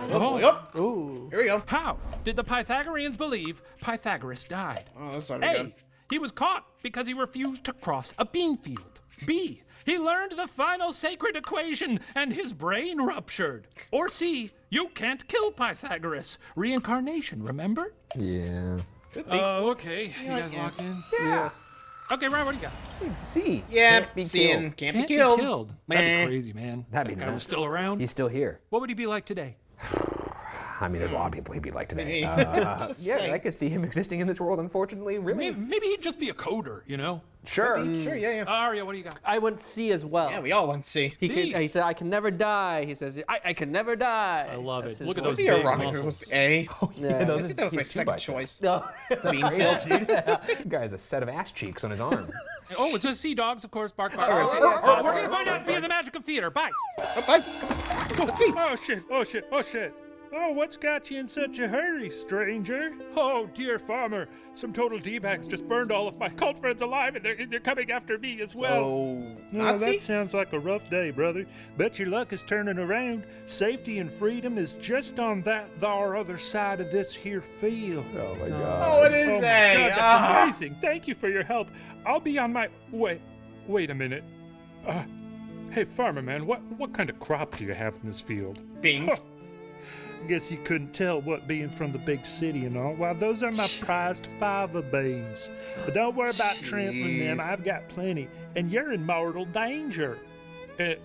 Yup. Here we go. How did the Pythagoreans believe Pythagoras died? Oh, that's not A. good. He was caught because he refused to cross a bean field. B. He learned the final sacred equation and his brain ruptured. Or C. You can't kill Pythagoras. Reincarnation, remember? Yeah. Oh, okay. You guys locked in? Yeah. Okay, Ryan, what do you got? See. Yeah, Can't be seeing killed. can't be killed. That'd Meh. be crazy, man. That'd be That guy was nuts. still around. He's still here. What would he be like today? I mean, there's a lot of people he'd be like today. Just Yeah, saying. I could see him existing in this world. Unfortunately, really. Maybe he'd just be a coder, you know? Sure. Sure, yeah. Arya, what do you got? I went C as well. Yeah, we all want to see. He said, I can never die. He says, I can never die. I love That's it. his Look at voice. those It'd be big ironic if it muscles. was A. Yeah. I think that was my He's two second biceps. choice. No. That guy has a set of ass cheeks on his arm. Oh, it's just sea dogs, of course. Bark, bark. Okay, bark. yeah, We're gonna find out via the magic of theater. Bye. Oh, bye. Let's see. Oh shit, oh shit, oh shit. Oh, what's got you in such a hurry, stranger? Oh, dear farmer. Some total D-bags just burned all of my cult friends alive, and they're coming after me as well. Oh, No, Nazi? that sounds like a rough day, brother. Bet your luck is turning around. Safety and freedom is just on that thar other side of this here field. Oh my god. Oh, it is Oh my A. God, that's Ah. amazing. Thank you for your help. I'll be on my wait a minute. Hey, farmer man, what kind of crop do you have in this field? Beans. Guess you couldn't tell what being from the big city and all. Well, those are my prized fava beans. But don't worry about trampling them. Jeez. I've got plenty. And you're in mortal danger. And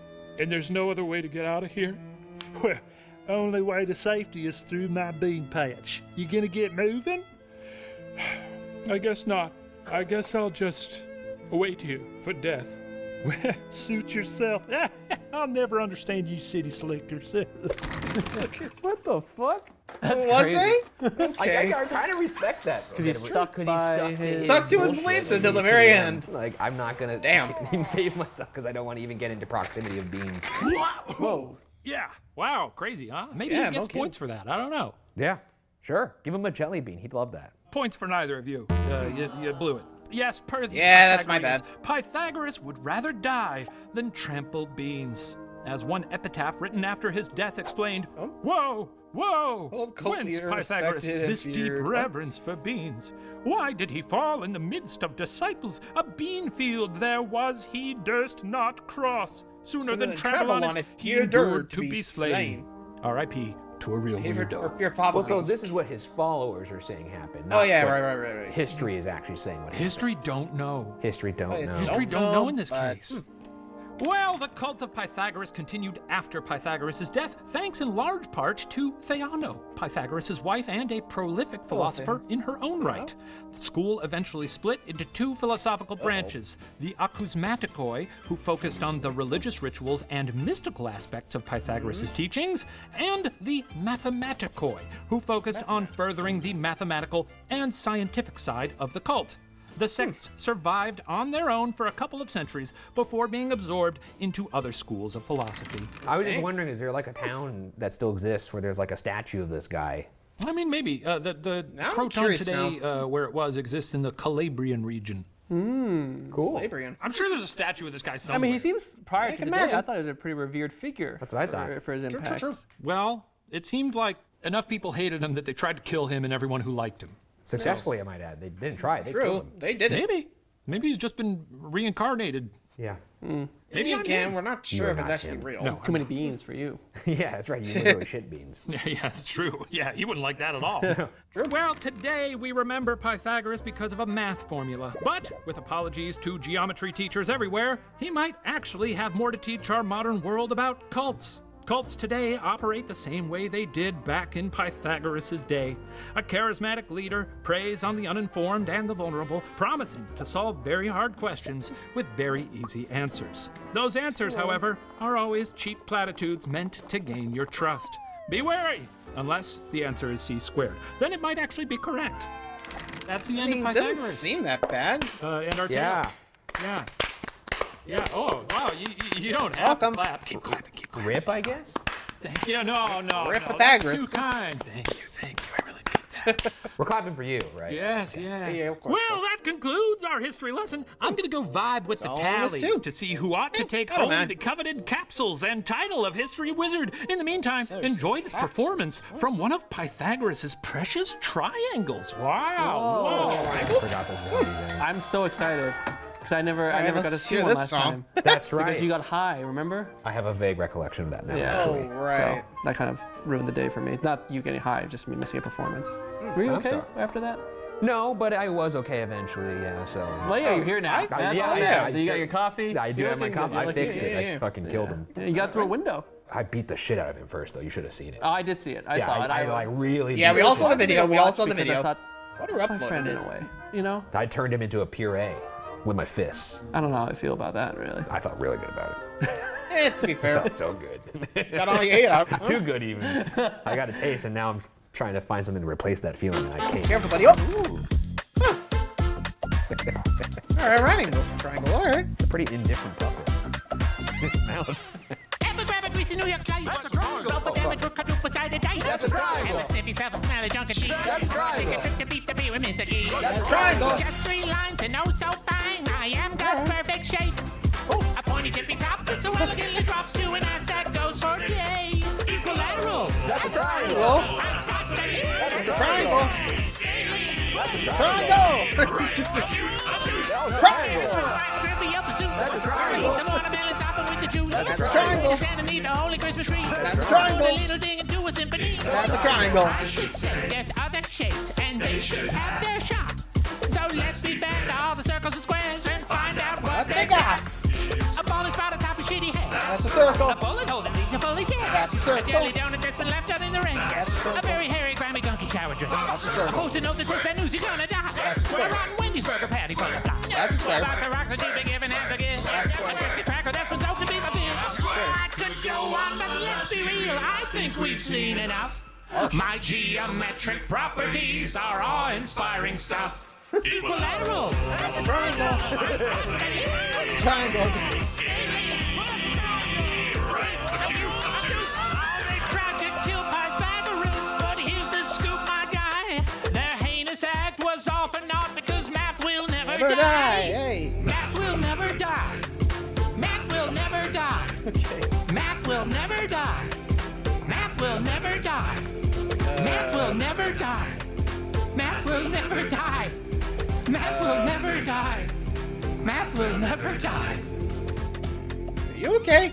there's no other way to get out of here? Well, only way to safety is through my bean patch. You gonna get moving? I guess not. I guess I'll just wait here for death. Well, suit yourself. I'll never understand you city slickers. What the fuck? That's Was crazy. he? Okay. I kind of respect that. Because he's stuck by his... Stuck to his bullshit beliefs and until the he's very to end. Like, I'm not gonna save myself because I don't want to even get into proximity of beans. Whoa. Yeah. Wow. Crazy, huh? Maybe Yeah, he gets no points for that. I don't know. Yeah, sure. Give him a jelly bean. He'd love that. Points for neither of you. You blew it. Yes, per the Yeah, that's my bad. Pythagoras would rather die than trample beans. As one epitaph written after his death explained, Whoa, Old cult whence leader Pythagoras respected and this deep feared. reverence for beans? Why did he fall in the midst of disciples? A bean field there was he durst not cross. Sooner than trample on it, he endured to be slain. R.I.P. to a real weirdo. Well, so this is what his followers are saying happened. Oh not yeah, what right. History is actually saying what happened. History don't know. History don't know. History don't know in this but- case. Well, the cult of Pythagoras continued after Pythagoras' death, thanks in large part to Theano, Pythagoras' wife and a prolific philosopher in her own right. The school eventually split into two philosophical branches, the Akousmatikoi, who focused on the religious rituals and mystical aspects of Pythagoras' teachings, and the Mathematikoi, who focused on furthering the mathematical and scientific side of the cult. The sects survived on their own for a couple of centuries before being absorbed into other schools of philosophy. I was just wondering, is there like a town that still exists where there's like a statue of this guy? I mean, maybe. The Now I'm Croton curious today, where it was, exists in the Calabrian region. Cool. Adrian. I'm sure there's a statue of this guy I somewhere. mean, he seems, prior to can today, imagine. I thought he was a pretty revered figure. That's what I thought. For his impact. Well, it seemed like enough people hated him that they tried to kill him and everyone who liked him. Successfully, I might add. They didn't try. They killed True, him. they did it. Maybe he's just been reincarnated. Yeah. Maybe again, we're not sure if it's not actually him. real. No. Too many beans for you. Yeah, that's right. You literally shit beans. Yeah, that's true. Yeah, he wouldn't like that at all. Well, today we remember Pythagoras because of a math formula. But, with apologies to geometry teachers everywhere, he might actually have more to teach our modern world about cults. Cults today operate the same way they did back in Pythagoras' day. A charismatic leader preys on the uninformed and the vulnerable, promising to solve very hard questions with very easy answers. Those answers, however, are always cheap platitudes meant to gain your trust. Be wary, unless the answer is c squared. Then it might actually be correct. That's the end of It doesn't Pythagoras. seem that bad. And our Yeah. tale. Yeah. Yeah. Oh, wow. You don't have Welcome. to clap. Keep clapping. Keep clapping. Rip, I guess? Thank you. No. Rip no, Pythagoras. That's too kind. Thank you. I really need that. We're clapping for you, right? Yes. Yeah, of course. Well, that concludes our history lesson. I'm going to go vibe with the all of us tallies too. to see who ought to take I don't home mind. the coveted capsules and title of History Wizard. In the meantime, So enjoy this performance from one of Pythagoras' precious triangles. Wow. I forgot this was happening. I'm so excited. Because I never got to let's see hear one this last song. time. That's right. Because you got high, remember? I have a vague recollection of that now, Yeah. actually. Oh, right. So that kind of ruined the day for me. Not you getting high, just me missing a performance. Were you I'm okay sorry. after that? No, but I was okay eventually, yeah, so. Well, yeah, you're here now. I- That's yeah, all yeah, right. I You got said- your coffee? I do You're have my looking copy. good. I You're looking fixed good. it. I fucking killed him. Yeah, you got through a window. I beat the shit out of him first, though. You should have seen it. Oh, I did see it. I yeah, saw it. I like really. Yeah, beat we the all shit saw the out of him. video. We all saw the Because video. I thought, What are my friend in uploaded? a way, you know? I turned him into a puree with my fists. I don't know how I feel about that, really. I felt really good about it. To be fair, Felt so good. got all you ate out. Too good, even. I got a taste, and now I'm trying to find something to replace that feeling, and I can't. Careful, buddy. Oh. Huh. All right, triangle. Triangle. All right. Pretty indifferent puppet. His mouth. Ever grab a greasy New York slice? That's a triangle. Roll for damage with quadruple sided dice. That's a triangle. Ever sniff yourself a smell of junk and cheese? That's a triangle. Take a trick to beat the beer with Mr. G. That's a triangle. Just 3 lines and oh so fine. I am God's perfect shape. A pointy tippy top that's so elegantly drops to an ass that goes for days. Equilateral. That's a triangle. Isosceles. That's a triangle. Triangle. Just a triangle. That's a triangle. The watermelon topper with the juice. That's a triangle. Stand underneath the holy Christmas tree. That's a triangle. Put a little ding and do a symphony. That's a triangle. I should say there's other shapes and they should have their shot. So let's defend all the circles and squares and find out what What they got? A ball is spot atop a shitty head. That's a circle. A bullet hole that leads to fully guess. That's a circle. A jelly donut that's been left out in the rain. A very hairy grimy donkey shower dress. That's a circle. A post-it note that says bad news, you're gonna die. That's A fair. rotten Wendy's burger patty full of fly. That's fair. A box of rocks that you've been given and forget. A biscuit cracker that's been soaked to be my bin. I could go on, but let's be real. I think we've seen enough. My geometric properties are awe-inspiring stuff. Equilateral. Triangle. Triangle. They tried to kill Pythagoras, but here's the scoop, my guy. Their heinous act was all for naught because math will never Never die. die. Hey. Math will never die. Math will never die. Math will never die. Math will never die. Math will never die. Math will never die. Math will never die. Math will never die. Are you okay?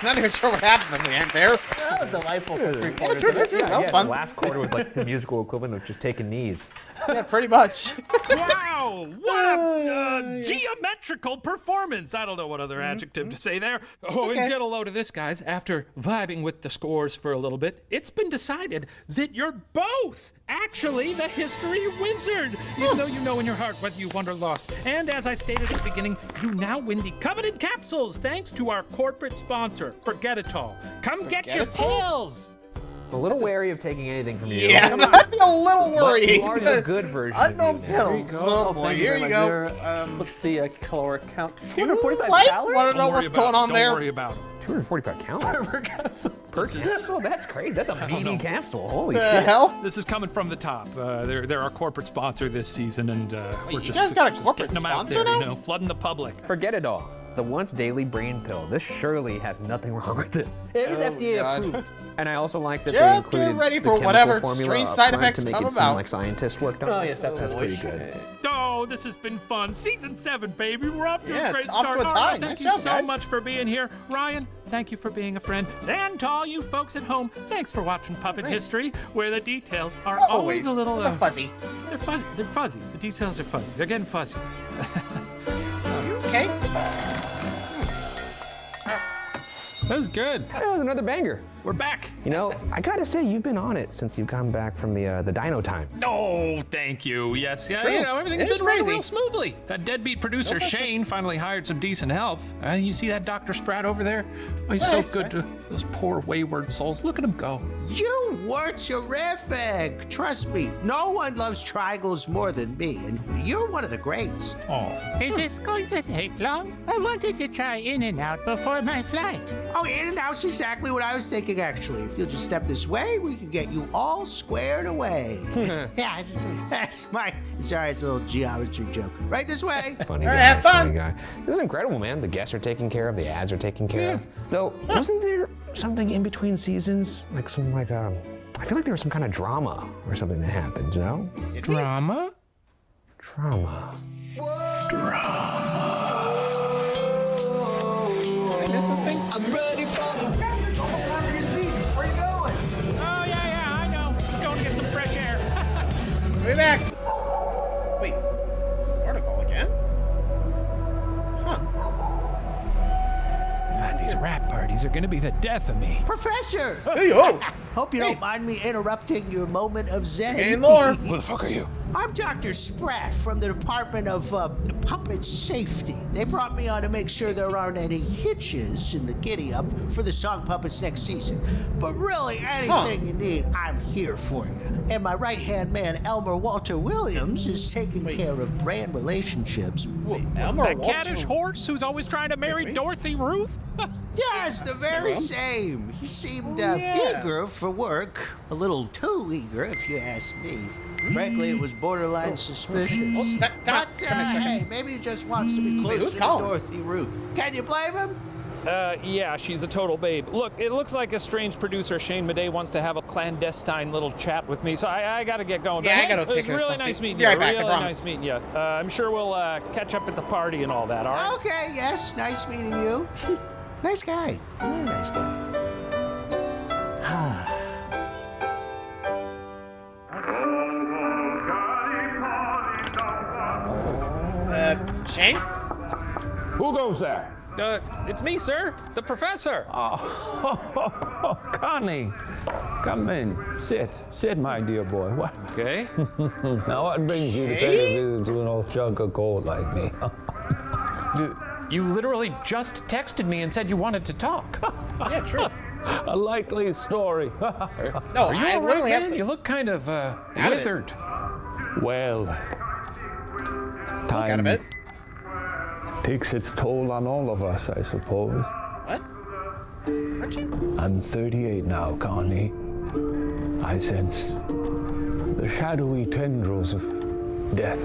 Not even sure what happened in the end there. That was delightful for 3/4 True, of true, it. true. That was The fun. last quarter was like the musical equivalent of just taking knees. Yeah, pretty much. Wow! What a geometrical performance! I don't know what other adjective to say there. Oh, okay. and get a load of this, guys. After vibing with the scores for a little bit, it's been decided that you're both actually the history wizard, even though you know in your heart whether you won or lost. And as I stated at the beginning, you now win the coveted capsules thanks to our corporate sponsor, Forget It All. Come get your pills! A little wary of taking anything from you. Yeah, I'd be a little But worried. you are the good version of Unknown me, man. pills. Oh boy, here you go. What's the caloric count? You 245 might calories? want to know what's going on there. Don't worry about it. 245 calories per capsule? That's crazy. That's a meaty capsule. Holy The shit. hell? This is coming from the top. They're our corporate sponsor this season, and we're you just, guys got a just corporate getting them out sponsor there, now? you know, flooding the public. Forget it all. The once daily brain pill. This surely has nothing wrong with it. It is FDA God. approved. And I also like that Just they get included ready the for chemical whatever formula strange up side front effects to make come it seem about. like scientists worked on Oh, it. yes, that's pretty good. Oh, this has been fun. Season 7, baby. We're off to Yeah, a great it's off to start. a All tie. right, Nice thank you job, so guys. much for being here. Ryan, thank you for being a friend. And to all you folks at home, thanks for watching Puppet History, where the details are always a little fuzzy. They're fuzzy. They're fuzzy. The details are fuzzy. They're getting fuzzy. You okay? That was good. That was another banger. We're back. You know, I gotta say, you've been on it since you've come back from the Dino time. Oh, thank you. Yes, yeah, True. you know, everything's It's been running crazy. real smoothly. That deadbeat producer, Shane, finally hired some decent help. You see that Dr. Spratt over there? Oh, he's so Nice, good to those poor wayward souls. Look at him go. You were terrific. Trust me, no one loves triangles more than me, and you're one of the greats. Oh. Is this going to take long? I wanted to try In and Out before my flight. Oh, in and out's exactly what I was thinking, actually. If you'll just step this way, we can get you all squared away. Yeah, that's my. Sorry, it's a little geometry joke. Right this way. Funny All right, guy, have fun. funny guy. This is incredible, man. The guests are taken care of, the ads are taken care of. Though, wasn't there something in between seasons? Like some, I feel like there was some kind of drama or something that happened, you know? Drama? Drama. Did I miss something? Oh, yeah, I know. Just going to get some fresh air. Way back. Wait, this article again? Huh. God, these rap parties are going to be the death of me. Professor! Hey, yo! Hope you don't mind me interrupting your moment of zen. Any more? Who the fuck are you? I'm Dr. Spratt from the Department of Puppet Safety. They brought me on to make sure there aren't any hitches in the giddy-up for the song puppets next season. But really, anything you need, I'm here for you. And my right-hand man, Elmer Walter Williams, is taking care of brand relationships. Elmer That Walter. caddish horse who's always trying to marry Dorothy Ruth? Yes, the very same. He seemed eager for work. A little too eager, if you ask me. Frankly, it was borderline suspicious. Come But on, hey, maybe he just wants to be who's closer to calling? Dorothy Ruth. Can you blame him? Yeah, she's a total babe. Look, it looks like a strange producer, Shane Madej, wants to have a clandestine little chat with me, so I gotta get going. Yeah, But I gotta hey, take it was care of really something. nice meeting Be you. right back, I Really promise. nice meeting you. I'm sure we'll catch up at the party and all that, all right? Okay, yes, nice meeting you. Nice guy. Really nice guy. Shane? Who goes there? It's me, sir, the professor. Oh, Connie, come in. Sit, my dear boy. What? Okay. Now, what brings you to pay a visit to an old chunk of gold like me? You literally just texted me and said you wanted to talk. Yeah, true. A likely story. No, Are you I all right, literally have man? to... You look kind of withered. Well, Look out of time it. takes its toll on all of us, I suppose. What? Aren't you? I'm 38 now, Connie. I sense the shadowy tendrils of death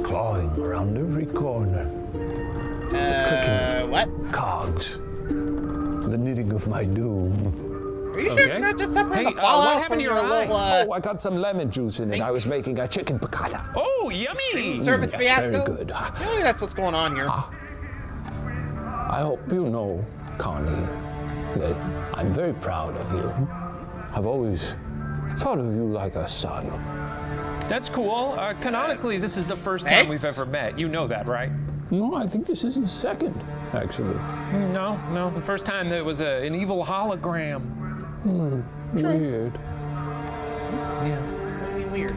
clawing around every corner. The clicking of What? cogs. The knitting of my doom. Are you sure you're not just suffering Hey, the fallout what happened from to your your eye? little, Oh, I got some lemon juice in it. I was making a chicken piccata. Oh, yummy! service Yes, fiasco? very good. Really, that's what's going on here. I hope you know, Connie, that I'm very proud of you. I've always thought of you like a son. That's cool. Canonically, this is the first time we've Thanks. ever met. You know that, right? No, I think this is the second, actually. No. The first time there was an evil hologram. Weird. Yeah. That'd be weird.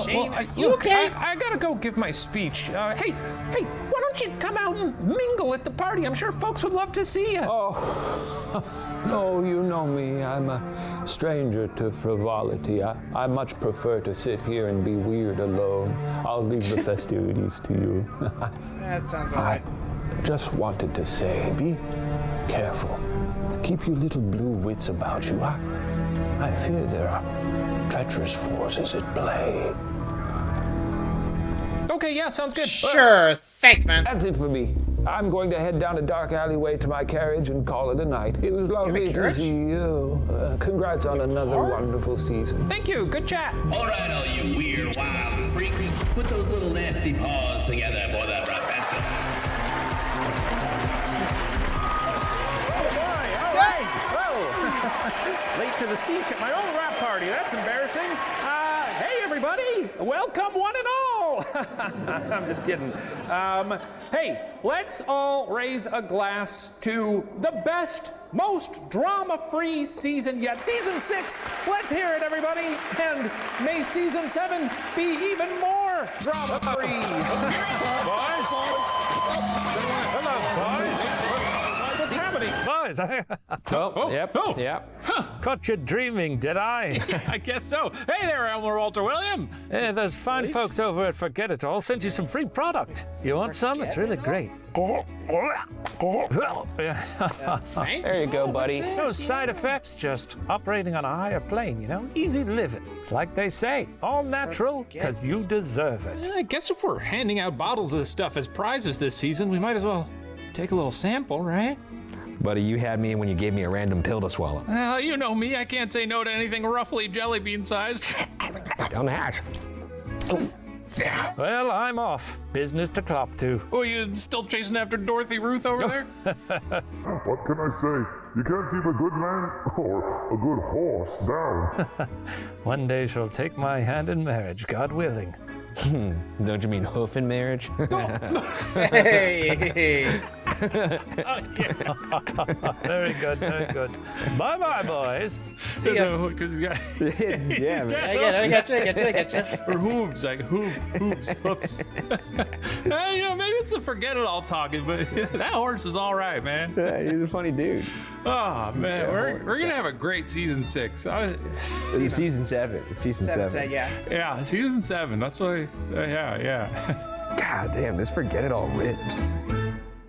Shane, You look, okay? I gotta go give my speech. Hey, why don't you come out and mingle at the party? I'm sure folks would love to see you. Oh, no, you know me. I'm a stranger to frivolity. I much prefer to sit here and be weird alone. I'll leave the festivities to you. That sounds I alright. just wanted to say, be careful. Keep your little blue wits about you. I fear there are treacherous forces at play. Okay, yeah, sounds good. Sure, thanks, man. That's it for me. I'm going to head down a dark alleyway to my carriage and call it a night. It was lovely to carriage? see you. Congrats on another wonderful season. Thank you. Good chat. All right, all you weird, wild freaks, put those little nasty paws together for the professor. All right. Well, late to the speech at my own rap party. That's embarrassing. Hey, everybody. Welcome, one and all. I'm just kidding. Hey, let's all raise a glass to the best, most drama-free season yet. Season 6. Let's hear it, everybody. And may season 7 be even more drama-free. Boys? Hello, boys. What's happening? Boys, Yep. caught you dreaming, did I? I guess so. Hey there, Elmer Walter William. Those fine folks over at Forget It All sent you some free product. You want some? It's really great. Thanks. There you go, buddy. No side effects, just operating on a higher plane, you know? Easy living. It's like they say, all natural, because you deserve it. I guess if we're handing out bottles of this stuff as prizes this season, we might as well take a little sample, right? Buddy, you had me when you gave me a random pill to swallow. Well, you know me. I can't say no to anything roughly jelly bean sized. Down the hatch. Well, I'm off. Business to clop to. Oh, you still chasing after Dorothy Ruth over there? What can I say? You can't keep a good man or a good horse down. One day she'll take my hand in marriage, God willing. Don't you mean hoof in marriage? Hey. Very good, very good. Bye-bye, boys. See ya. Yeah, man. I got you. Or hooves, like hooves, hoops. You know, maybe it's the forget it all talking, but that horse is all right, man. He's a funny dude. Oh man, we're gonna have a great season 6. Season 7. It's season 7. Yeah. Yeah, season 7. That's why. Yeah. God damn, this Forget It All rips.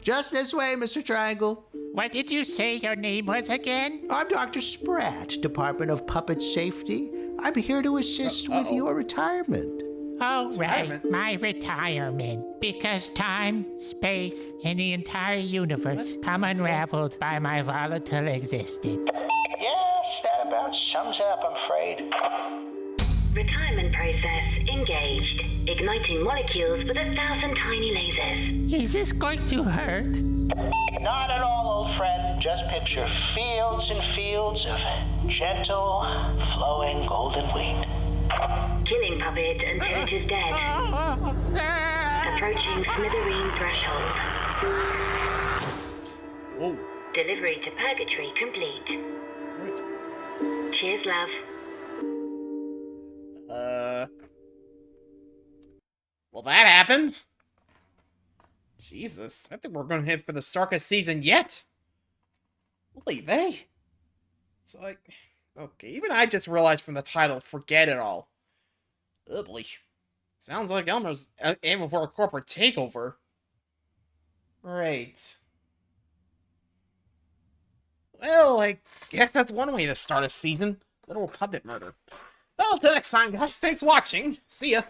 Just this way, Mr. Triangle. What did you say your name was again? I'm Dr. Spratt, Department of Puppet Safety. I'm here to assist with your retirement. Oh, right, my retirement. Because time, space, and the entire universe come unraveled by my volatile existence. Yes, that about sums it up, I'm afraid. Retirement process engaged. Igniting molecules with 1,000 tiny lasers. Is this going to hurt? Not at all, old friend. Just picture fields and fields of gentle, flowing golden wheat. Killing puppet until it is dead. Approaching smithereen threshold. Whoa. Delivery to Purgatory complete. Cheers, love. Well, that happened. Jesus, I think we're gonna head for the starkest season yet. Holy they. So, like, okay, even I just realized from the title, forget it all. Ugly. Sounds like Elmer's aiming for a corporate takeover. Right. Well, I guess that's one way to start a season. Little puppet murder. Well, till next time, guys. Thanks for watching. See ya.